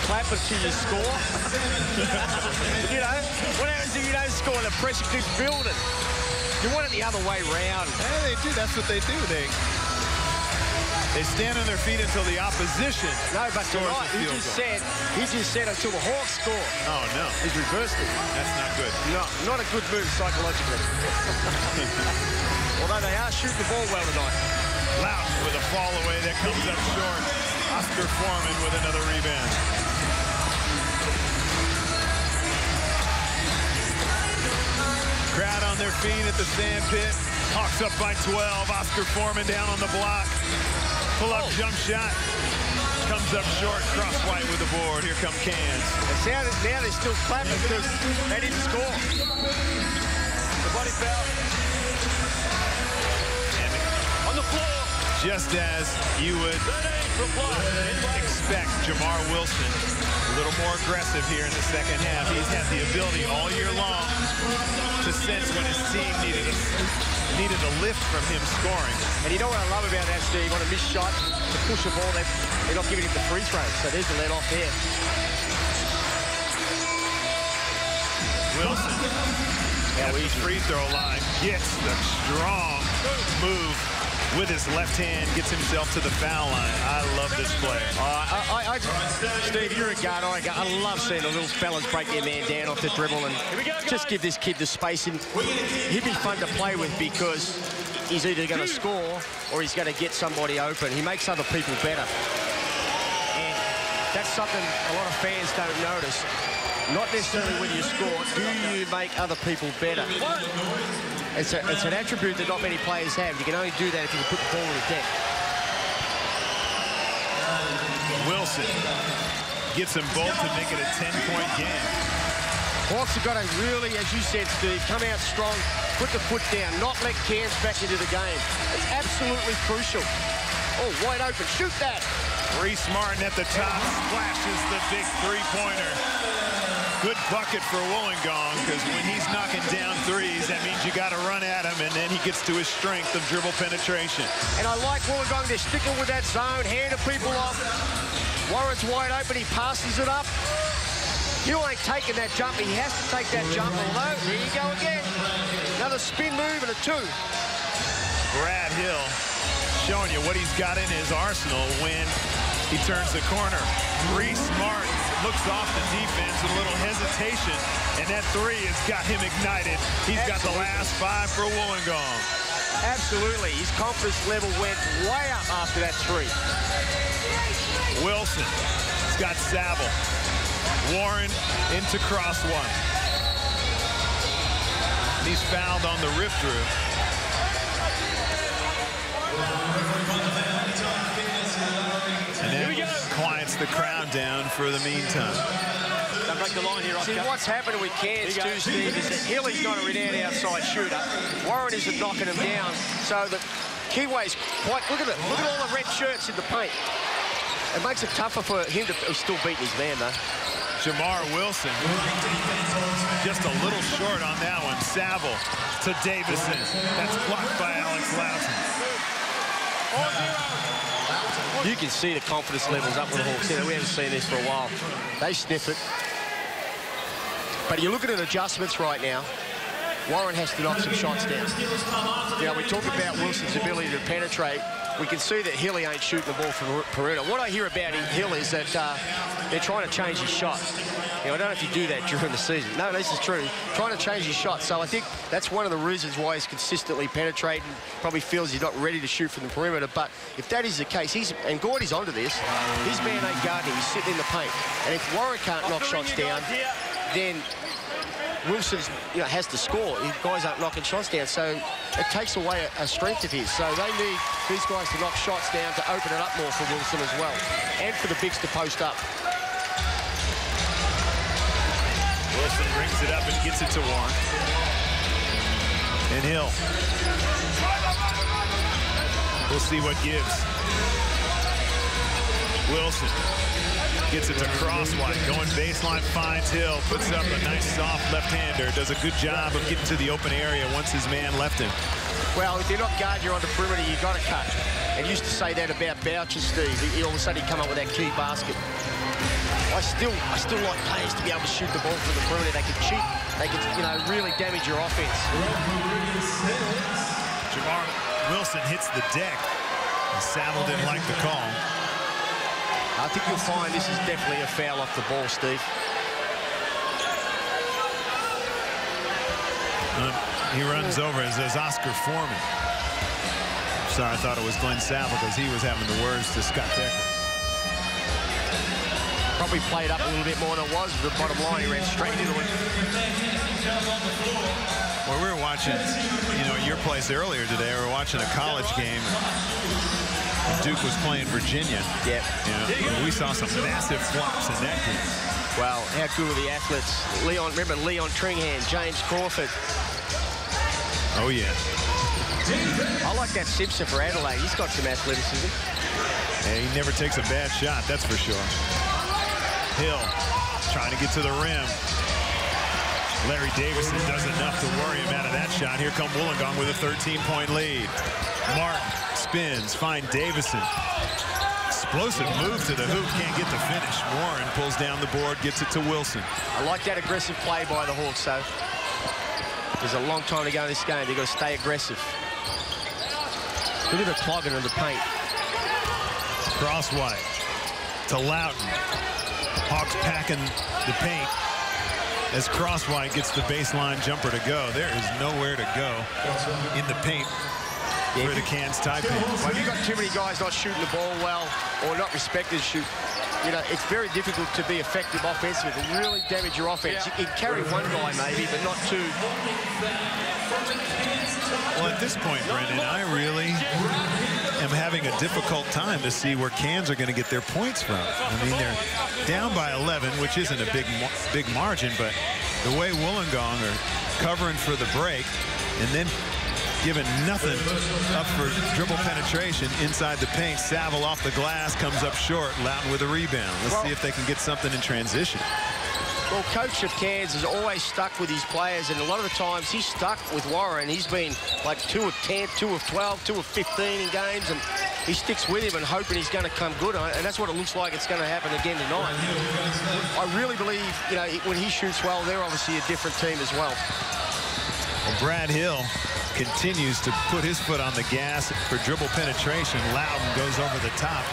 clap until you score. You know, what happens if you don't score and the pressure keeps building? You want it the other way round. Yeah, they do. That's what they do. They stand on their feet until the opposition. No, but tonight he just said until the Hawks score. Oh no, he's reversed it. That's not good. No, not a good move psychologically. Although they are shooting the ball well tonight. Louch with a fall away that comes up short. Oscar Foreman with another rebound. Crowd on their feet at the sand pit. Hawks up by 12. Oscar Foreman down on the block. Pull-up jump shot. Comes up short. Cross-white with the board. Here come Cairns. Now they're still clapping because they didn't score. The body foul. On the floor. Just as you would expect, Jamar Wilson, a little more aggressive here in the second half. He's had the ability all year long to sense when his team needed a lift from him scoring. And you know what I love about that, Steve? On a missed shot, to push the ball, they're not giving him the free throws. So there's the let off there. Wilson at the free throw line gets the strong move with his left hand, gets himself to the foul line. I love this player. Steve, you're a guard. I love seeing the little fellas break their man down off the dribble and just give this kid the space. And he'd be fun to play with because he's either going to score or he's going to get somebody open. He makes other people better. And that's something a lot of fans don't notice. Not necessarily when you score, do you make other people better? It's an attribute that not many players have. You can only do that if you can put the ball in the deck. Wilson gets them both to make it a 10-point game. Hawks have got to really, as you said, Steve, come out strong, put the foot down, not let Cairns back into the game. It's absolutely crucial. Oh, wide open, shoot that. Reese Martin at the top splashes the big three-pointer. Good bucket for Wollongong, because when he's knocking down threes, that means you got to run at him, and then he gets to his strength of dribble penetration. And I like Wollongong. They're sticking with that zone, handing people off. Warren's wide open. He passes it up. Hill ain't taking that jump. He has to take that jump. Although, here you go again. Another spin move and a two. Brad Hill showing you what he's got in his arsenal when he turns the corner. Reese Martin looks off the defense with a little hesitation, and that three has got him ignited. He's got the last five for Wollongong. Absolutely. His confidence level went way up after that three. Wilson has got Saville. Warren into cross-white. He's fouled on the rip-through. And then quiets the crowd down for the meantime. Break the line here, see, what's happening with Cairns too, Steve, is that Hilly's not a renowned outside shooter. Warren isn't knocking him down. So the Kiwi's quite, look at it. Look at all the red shirts in the paint. It makes it tougher for him to, he's still beating his man, though. Jamar Wilson, just a little short on that one. Saville to Davison. That's blocked by Alex Loughton. You can see the confidence levels up with the Hawks. We haven't seen this for a while. They sniff it. But you're looking at adjustments right now. Warren has to knock some shots down. You know, we talk about Wilson's ability to penetrate. We can see that Hilly ain't shooting the ball from perimeter. What I hear about Hill is that they're trying to change his shot. You know, I don't know if you do that during the season. No, this is true. Trying to change his shot. So I think that's one of the reasons why he's consistently penetrating. Probably feels he's not ready to shoot from the perimeter. But if that is the case, and Gordy's onto this, his man ain't guarding. He's sitting in the paint. And if Warren can't knock shots down, then Wilson, you know, has to score. If guys aren't knocking shots down, so it takes away a strength of his. So they need these guys to knock shots down to open it up more for Wilson as well, and for the bigs to post up. Wilson brings it up and gets it to Warren. And Hill. We'll see what gives. Wilson gets it to cross-white, going baseline, finds Hill, puts up a nice soft left-hander, does a good job of getting to the open area once his man left him. Well, if you're not guarding, you're on the perimeter, you've got to cut. And used to say that about Boucher, Steve. All of a sudden he'd come up with that key basket. I still like players to be able to shoot the ball from the perimeter. They can cheat. They can, you know, really damage your offense. Jamar Wilson hits the deck. And Saville didn't like the call. I think you'll find this is definitely a foul off the ball, Steve. He runs over as does Oscar Foreman. Sorry, I thought it was Glenn Saville because he was having the words to Scott Decker. Probably played up a little bit more than it was. The bottom line, he ran straight into it. Well, we were watching, you know, at your place earlier today. We were watching a college game. Duke was playing Virginia. Yep. You know, we saw some massive flops in that game. Well, how good were the athletes? Leon, remember Leon Tringham, James Crawford. Oh, yeah. I like that Simpson for Adelaide. He's got some athleticism. Yeah, he never takes a bad shot, that's for sure. Hill trying to get to the rim. Larry Davison does enough to worry him out of that shot. Here come Wollongong with a 13-point lead. Martin spins, find Davison. Explosive move to the hoop, can't get the finish. Warren pulls down the board, gets it to Wilson. I like that aggressive play by the Hawks, so there's a long time to go in this game. They've got to stay aggressive. Look at the clogging of the paint. Crosswhite to Loughton. Hawks packing the paint as Crosswhite gets the baseline jumper to go. There is nowhere to go in the paint for the Cairns Taipans. Well, you've got too many guys not shooting the ball well or not respected shoot. You know, it's very difficult to be effective offensively and really damage your offense. You can carry one guy maybe, but not two. Well, at this point, Brendan, I really am having a difficult time to see where Cairns are going to get their points from. I mean, they're down by 11, which isn't a big margin, but the way Wollongong are covering for the break and then giving nothing up for dribble penetration inside the paint. Saville off the glass, comes up short. Loughton with a rebound. Let's see if they can get something in transition. Well, coach of Cairns is always stuck with his players, and a lot of the times he's stuck with Warren. He's been like 2 of 10, 2 of 12, 2 of 15 in games, and he sticks with him and hoping he's going to come good, and that's what it looks like it's going to happen again tonight. I really believe, you know, when he shoots well, they're obviously a different team as well. Well, Brad Hill continues to put his foot on the gas for dribble penetration. Loughton goes over the top.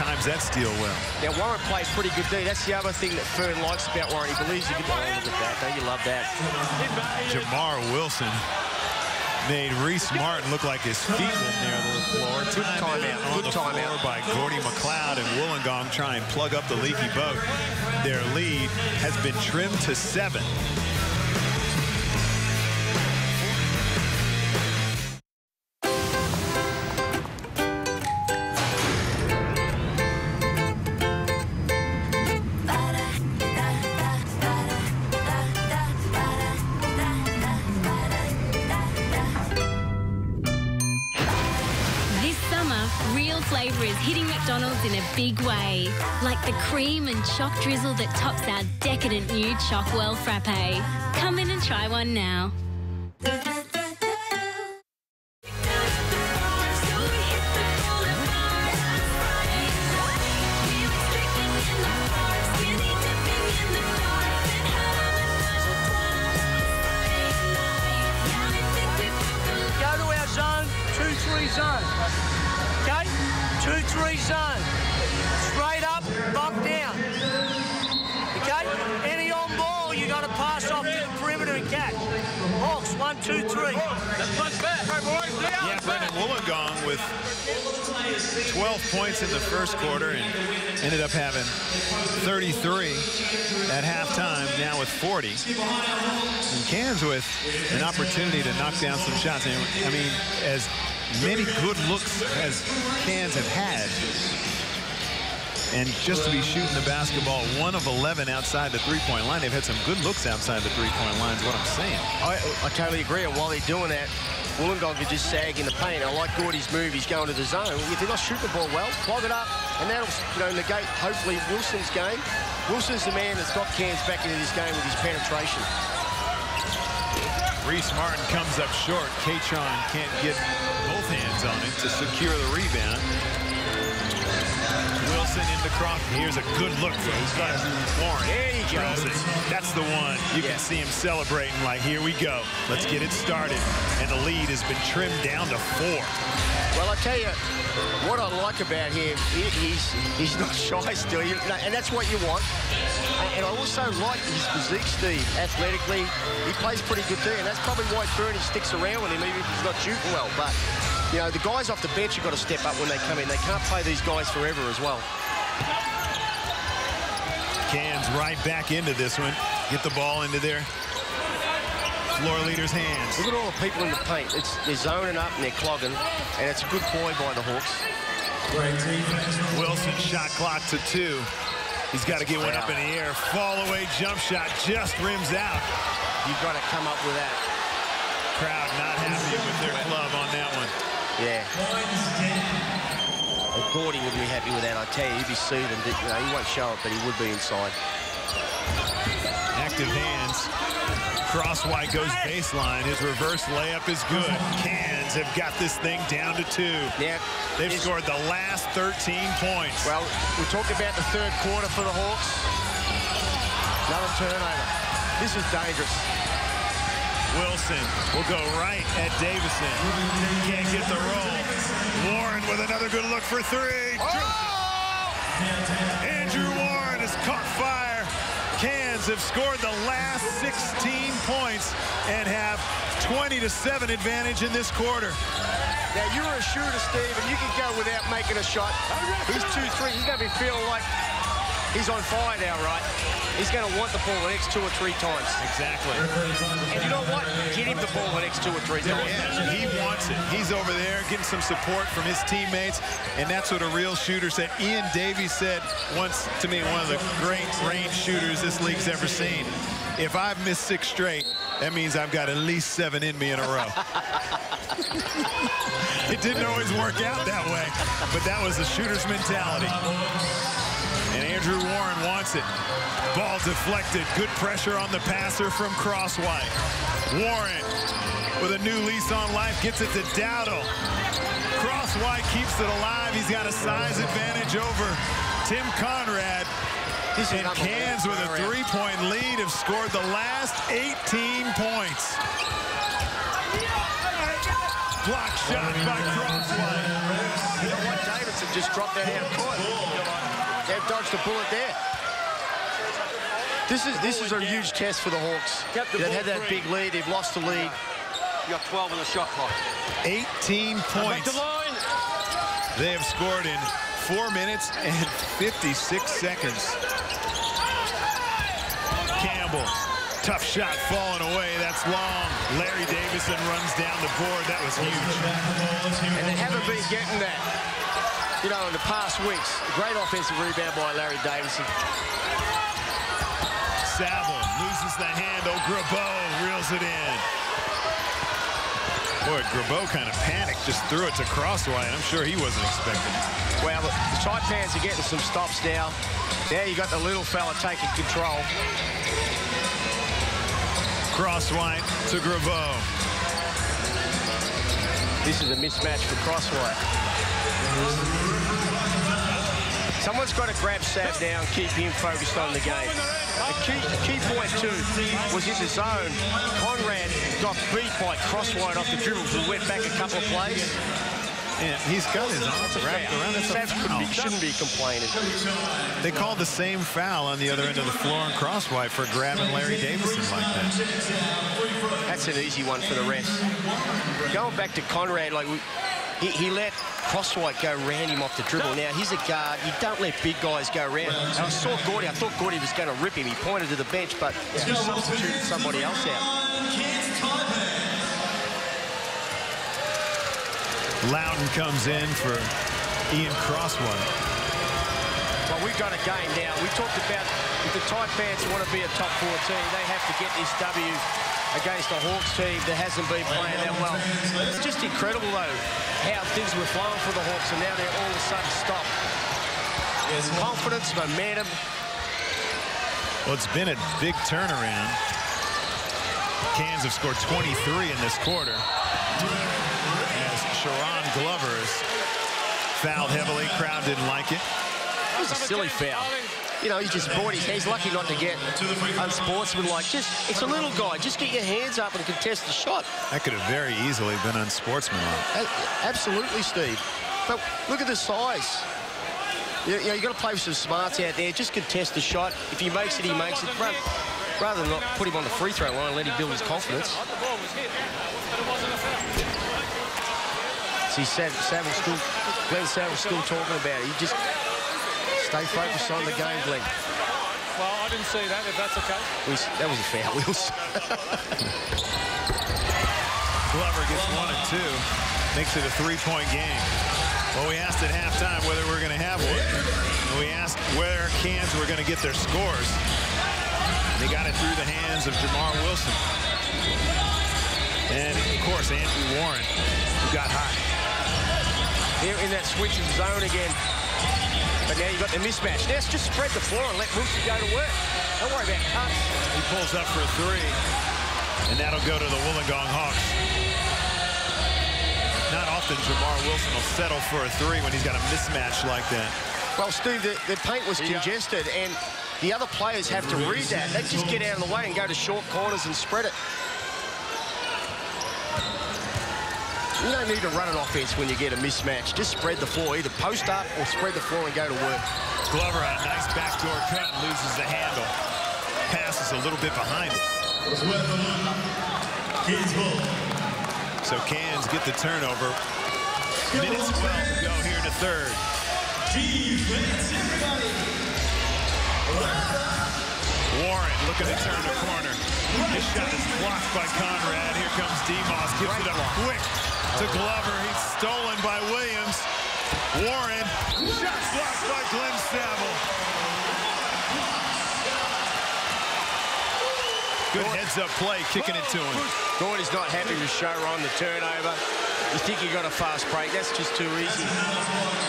Times that steal well. Now, Warren plays pretty good D. That's the other thing that Fern likes about Warren. He believes he can play with that. Don't you love that? Jamar Wilson made Reese Martin look like his feet were near the floor. Good timeout. Good timeout by Gordy McLeod, and Wollongong try and plug up the leaky boat. Their lead has been trimmed to 7. Flavour is hitting McDonald's in a big way, like the cream and choc drizzle that tops our decadent new Chockwell Frappe. Come in and try one now. Go to our zone, 2-3 zone. Okay? 2-3 zone. Straight up, lock down. Okay? Any on ball, you got to pass off to the perimeter and catch. Hawks, 1, 2, 3. Yeah, Brendan, Wollongong with 12 points in the first quarter and ended up having 33 at halftime, now with 40. And Cairns with an opportunity to knock down some shots. And, I mean, as many good looks as Cairns have had, and just to be shooting the basketball 1 of 11 outside the three-point line. They've had some good looks outside the three-point line is what I'm saying. I totally agree. And while they're doing that, Wollongong can just sag in the paint. I like Gordy's move. He's going to the zone. If they're not shooting the ball well, plug it up, and that'll, you know, negate hopefully Wilson's game. Wilson's the man that's got Cairns back into this game with his penetration. Reese Martin comes up short. Catron can't get both hands on it to secure the rebound. Wilson Wilson into Crawford. Here's a good look from Warren. There you go. That's the one. You can see him celebrating like, here we go. Let's get it started. And the lead has been trimmed down to 4. Well, I tell you, what I like about him, he's not shy still, and that's what you want. And I also like his physique, Steve. Athletically, he plays pretty good too, and that's probably why Bernie sticks around with him, even if he's not shooting well. But, you know, the guys off the bench have got to step up when they come in. They can't play these guys forever as well. Cairns right back into this one. Get the ball into their floor leader's hands. Look at all the people in the paint. They're zoning up and they're clogging, and it's a good ploy by the Hawks. Wilson shot clock to 2. He's got to get one up in the air. Fall away jump shot just rims out. You've got to come up with that. Crowd not happy with their club on that one. Yeah. Well, Gordy would be happy with that, I tell you. He'd be seething. You know, he won't show it, but he would be inside. Active hands. Cross-white goes baseline. His reverse layup is good. Cairns have got this thing down to 2. Yeah. They've scored the last 13 points. Well, we talked about the third quarter for the Hawks. Another turnover. This is dangerous. Wilson will go right at Davison. Can't get the roll. Warren with another good look for 3. Oh! Andrew Warren has caught fire. Cairns have scored the last 16 points and have 20-7 advantage in this quarter. Now, you're a shooter, Steve, and you can go without making a shot. He's 2-3. He's going to be feeling like he's on fire now, right? He's going to want the ball the next 2 or 3 times. Exactly. And you know what? Get him the ball the next 2 or 3 times. Yeah, he wants it. He's over there getting some support from his teammates, and that's what a real shooter said. Ian Davies said once to me, one of the great range shooters this league's ever seen. If I've missed 6 straight, that means I've got at least 7 in me in a row. It didn't always work out that way, but that was the shooter's mentality. And Andrew Warren wants it. Ball deflected. Good pressure on the passer from Crosswhite. Warren with a new lease on life gets it to Dowdle. Crosswhite keeps it alive. He's got a size advantage over Tim Conrad. And Cairns with a 3-point lead have scored the last 18 points. Block shot by Crosswhite. You know what? Davidson just dropped that out court. They've dodged a bullet there. This is a huge test for the Hawks. They've had that big lead. They've lost the lead. You got 12 on the shot clock. 18 points. They have scored in 4 minutes and 56 seconds. Campbell, tough shot falling away. That's long. Larry Davison runs down the board. That was huge. And they haven't been getting that, you know, in the past weeks. Great offensive rebound by Larry Davison. Saville loses the handle. Grabeau reels it in. Boy, Grabeau kind of panicked, just threw it to Crosswhite. I'm sure he wasn't expecting it. Well, the Taipans are getting some stops now. Now you got the little fella taking control. Crosswhite to Grabeau. This is a mismatch for Crosswhite. Someone's got to grab Sav down, keep him focused on the game. The key point, too, was in the zone. Conrad got beat by Crosswhite off the dribble, who went back a couple of plays. And he's got his arms wrapped around. Sav shouldn't be complaining. They called the same foul on the other end of the floor on Crosswhite for grabbing Larry Davison like that. That's an easy one for the refs. Going back to Conrad, like he let Crosswhite go around him off the dribble. Now, he's a guard. You don't let big guys go around. And I saw Gordy. I thought Gordy was going to rip him. He pointed to the bench, but he substituted somebody else out. Loudon comes in for Ian Crosswhite. Well, we've got a game now. We talked about if the Taipans want to be a top 4 team, they have to get this W against a Hawks team that hasn't been playing that well. It's just incredible, though, how things were flowing for the Hawks, and now they're all of a sudden stopped. There's confidence, momentum. Well, it's been a big turnaround. Cairns have scored 23 in this quarter. As Sharon Glover is fouled heavily. Crowd didn't like it. was a silly foul. You know, he just brought his hands. He's lucky not to get unsportsmanlike. It's a little guy. Just get your hands up and contest the shot. That could have very easily been unsportsmanlike. Absolutely, Steve. But look at the size. You know, you got to play with some smarts out there. Just contest the shot. If he makes it, he makes it. Rather than not put him on the free throw line and let him build his confidence. See, Glenn Saville's still talking about it. You just stay focused on the game, Glenn. Well, I didn't see that, if that's okay. That was a foul, Wills. Glover gets 1 and 2. Makes it a 3-point game. Well, we asked at halftime whether we're going to have one. And we asked where Cairns were going to get their scores. They got it through the hands of Jamar Wilson. And, of course, Andrew Warren, who got hot. Here in that switching zone again. But now you've got the mismatch. Now it's just spread the floor and let Wilson go to work. Don't worry about cuts. He pulls up for a 3. And that'll go to the Wollongong Hawks. Not often Jamar Wilson will settle for a 3 when he's got a mismatch like that. Well, Steve, the paint was congested, and the other players have to read that. They just get out of the way and go to short corners and spread it. You don't need to run an offense when you get a mismatch. Just spread the floor. Either post up or spread the floor and go to work. Glover on a nice backdoor cut and loses the handle. Passes a little bit behind it. So Cairns get the turnover. Minutes 12 to go here in the third. Warren looking to turn the corner. His shot is blocked by Conrad. Here comes Demos. Gives it up quick to Glover. He's stolen by Williams. Warren. Shot blocked by Glenn Saville. Good heads-up play, kicking it to him. Gordy's not happy with Shower on the turnover. You think he got a fast break. That's just too easy.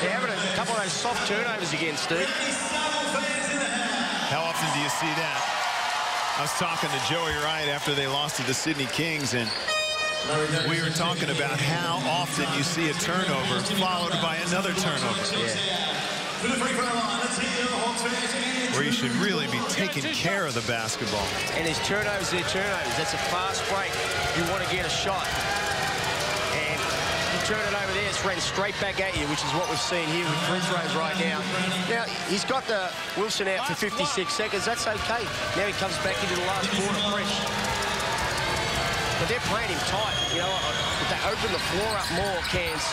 They're having a couple of those soft turnovers again, Steve. How often do you see that? I was talking to Joey Wright after they lost to the Sydney Kings, and we were talking about how often you see a turnover followed by another turnover. Yeah. Where you should really be taking care of the basketball. And his turnovers, they're turnovers. That's a fast break. You want to get a shot. And you turn it over there, it's ran straight back at you, which is what we've seen here with free throws right now. Now, he's got the Wilson out for 56 seconds. That's okay. Now he comes back into the last quarter fresh. But they're playing him tight. You know, if they open the floor up more, Cairns,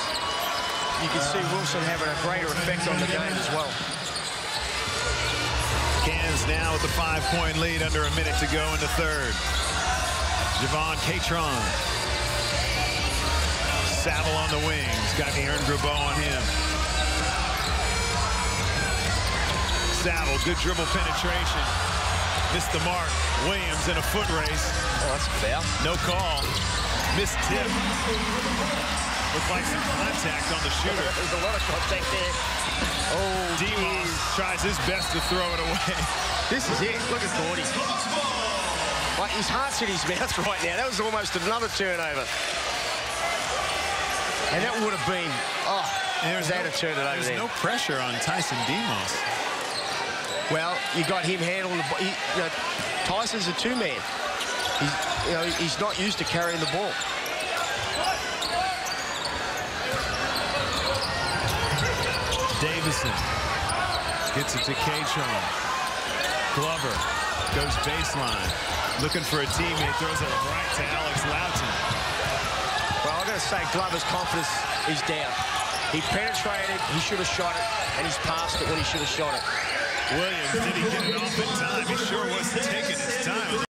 you can see Wilson having a greater effect on the game as well. Cairns now with the 5-point lead under a minute to go in the third. Javon Catron. Saville on the wings. Got Aaron Grabo on him. Saville, good dribble penetration. Missed the mark. Williams in a foot race. Oh, that's a foul. No call. Missed tip. Looked like some contact on the shooter. There's a lot of contact there. Oh, Demos tries his best to throw it away. This is it. Look at Gordy. Like, his heart's in his mouth right now. That was almost another turnover. And that would have been, there's that to turn it over there. There's no pressure on Tyson Demos. Well, you got him handling the ball. Tyson's a two-man. He's not used to carrying the ball. Davison gets it to Catron. Glover goes baseline. Looking for a teammate. Throws it right to Alex Loughton. Well, I'm going to say Glover's confidence is down. He penetrated, he should have shot it, and he's passed it when he should have shot it. Williams, did he get it off in time? He sure was taking his time.